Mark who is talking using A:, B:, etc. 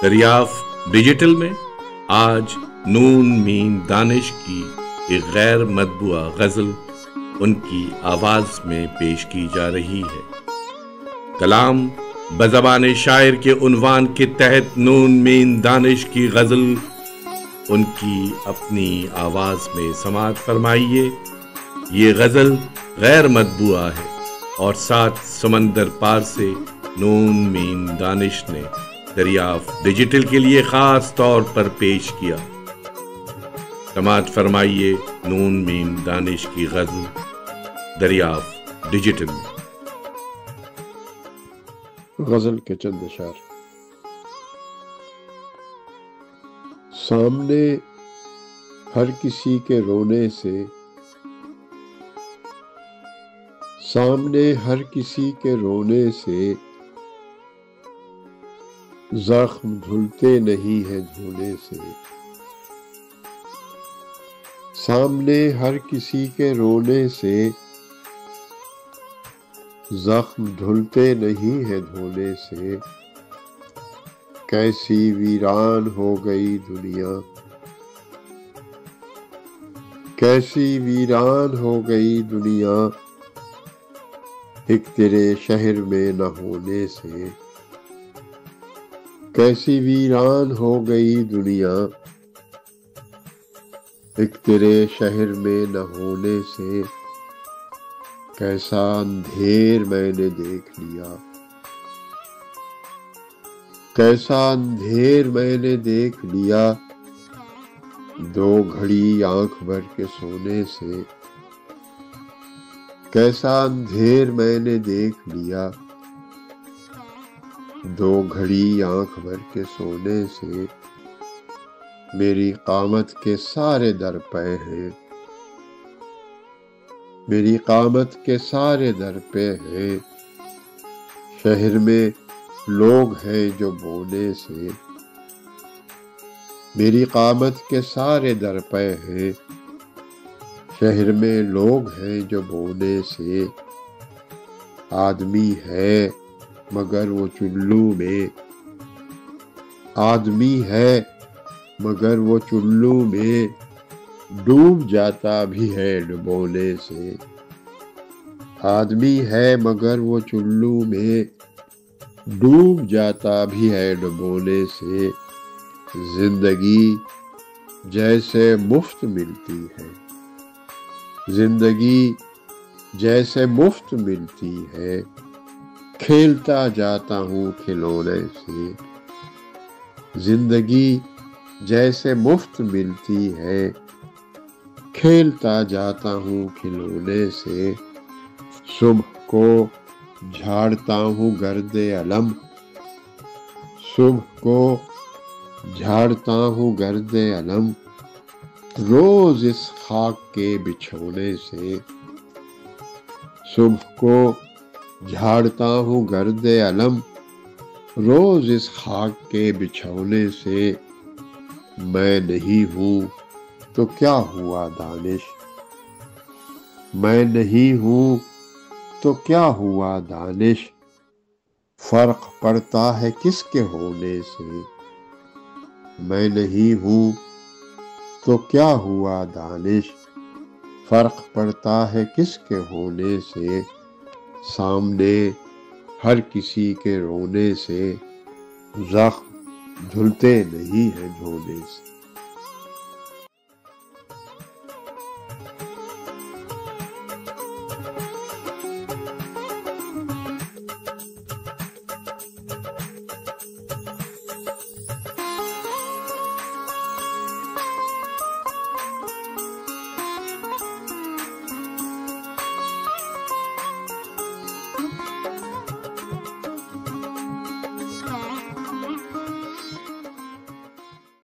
A: دریافت ڈیجیٹل میں آج نون مین دانش کی ایک غیر مطبوعہ غزل ان کی آواز میں پیش کی جا رہی ہے۔ کلام بزبان شاعر کے عنوان کے تحت نون مین دانش کی غزل ان کی اپنی آواز میں سماعت فرمائیے۔ یہ غزل غیر مطبوعہ ہے اور 7 سمندر پار سے نون مین دانش نے دریافت ڈیجیٹل کے لیے خاص طور پر پیش کیا۔ سماعت فرمائیے نون مین دانش کی غزل دریافت ڈیجیٹل میں۔
B: غزل کے چند اشعار۔ سامنے ہر کسی کے رونے سے، سامنے ہر کسی کے رونے سے زخم دھلتے نہیں ہیں دھونے سے۔ سامنے ہر کسی کے رونے سے زخم دھلتے نہیں ہیں دھونے سے۔ کیسی ویران ہو گئی دنیا، کیسی ویران ہو گئی دنیا، ایک تیرے شہر میں نہ ہونے سے۔ کیسی ویران ہو گئی دنیا، ایک تیرے شہر میں نہ ہونے سے۔ کیسا اندھیر میں نے دیکھ لیا، کیسا اندھیر میں نے دیکھ لیا، 2 گھڑی آنکھ بھر کے سونے سے۔ کیسا اندھیر میں نے دیکھ لیا، 2 گھڑی آنکھ بھر کے سونے سے۔ میری قامت کے سارے در پے ہیں، میری قامت کے سارے در پے ہیں، شہر میں لوگ ہیں جو بونے سے۔ میری قامت کے سارے در پے ہیں، شہر میں لوگ ہیں جو بونے سے۔ آدمی ہے مگر وہ چلو میں، آدمی ہے مگر وہ چلو میں، ڈوب جاتا بھی ہے ڈبونے سے۔ آدمی ہے مگر وہ چلو میں، ڈوب جاتا بھی ہے ڈبونے سے۔ زندگی جیسے مفت ملتی ہے، زندگی جیسے مفت ملتی ہے، کھیلتا جاتا ہوں کھلونے سے۔ زندگی جیسے مفت ملتی ہے، کھیلتا جاتا ہوں کھلونے سے۔ صبح کو جھاڑتا ہوں گرد علم، صبح کو جھاڑتا ہوں گرد علم، روز اس خاک کے بچھونے سے۔ صبح کو جھاڑتا ہوں گرد علم، روز اس خاک کے بچھونے سے۔ میں نہیں ہوں تو کیا ہوا دانش، میں نہیں ہوں تو کیا ہوا دانش، فرق پڑتا ہے کس کے ہونے سے۔ میں نہیں ہوں تو کیا ہوا دانش، فرق پڑتا ہے کس کے ہونے سے۔ سامنے ہر کسی کے رونے سے زخم دھلتے نہیں ہیں دھونے سے۔